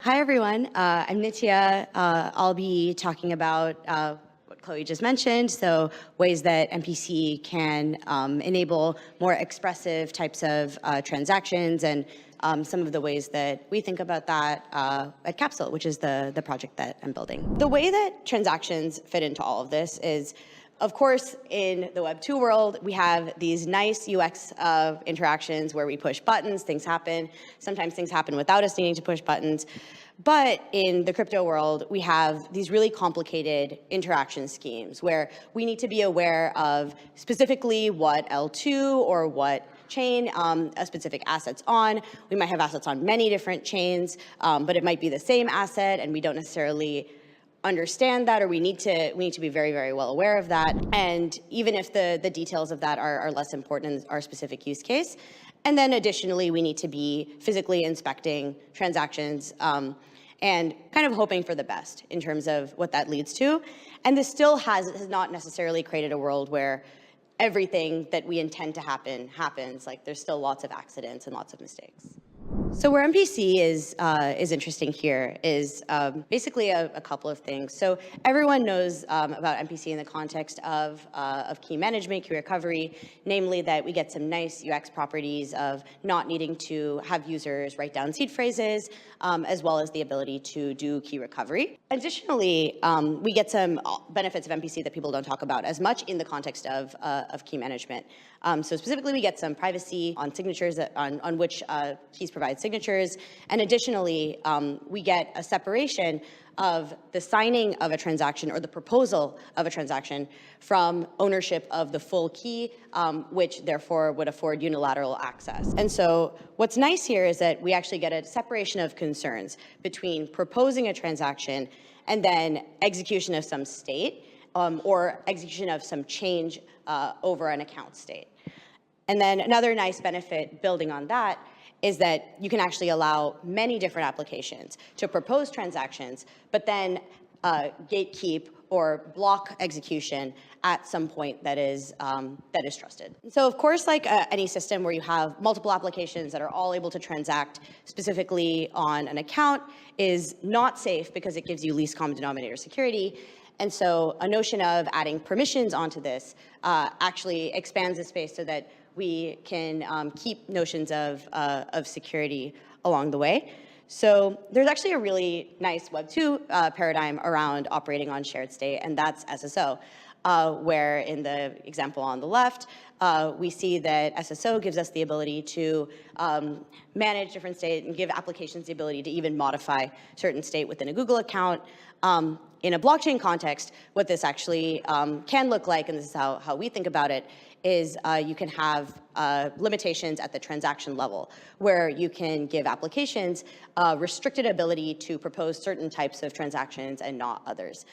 Hi, everyone. I'm Nitya. I'll be talking about what Chloe just mentioned, so ways that MPC can enable more expressive types of transactions and some of the ways that we think about that at Capsule, which is the project that I'm building. The way that transactions fit into all of this is, of course, in the Web 2 world, we have these nice UX interactions where we push buttons, things happen. Sometimes things happen without us needing to push buttons. But in the crypto world, we have these really complicated interaction schemes where we need to be aware of specifically what L2 or what chain a specific asset's on. We might have assets on many different chains, but it might be the same asset, and we don't necessarily understand that, or we need to be very, very well aware of that. And even if the details of that are less important in our specific use case. And then additionally, we need to be physically inspecting transactions and kind of hoping for the best in terms of what that leads to. And this still has not necessarily created a world where everything that we intend to happen happens. Like, there's still lots of accidents and lots of mistakes. So where MPC is interesting here is basically a couple of things. So everyone knows about MPC in the context of key management, key recovery, namely that we get some nice UX properties of not needing to have users write down seed phrases, as well as the ability to do key recovery. Additionally, we get some benefits of MPC that people don't talk about as much in the context of key management. So specifically, we get some privacy on signatures on which keys provide signatures. And additionally, we get a separation of the signing of a transaction or the proposal of a transaction from ownership of the full key, which therefore would afford unilateral access. And so what's nice here is that we actually get a separation of concerns between proposing a transaction and then execution of some state or execution of some change over an account state. And then another nice benefit building on that is that you can actually allow many different applications to propose transactions, but then gatekeep or block execution at some point that is trusted. So of course, like any system where you have multiple applications that are all able to transact specifically on an account is not safe because it gives you least common denominator security. And so a notion of adding permissions onto this actually expands the space so that we can keep notions of security along the way. So there's actually a really nice Web 2 paradigm around operating on shared state, and that's SSO, where in the example on the left, we see that SSO gives us the ability to manage different state and give applications the ability to even modify certain state within a Google account. In a blockchain context, what this actually can look like, and this is how we think about it, is you can have limitations at the transaction level, where you can give applications restricted ability to propose certain types of transactions and not others.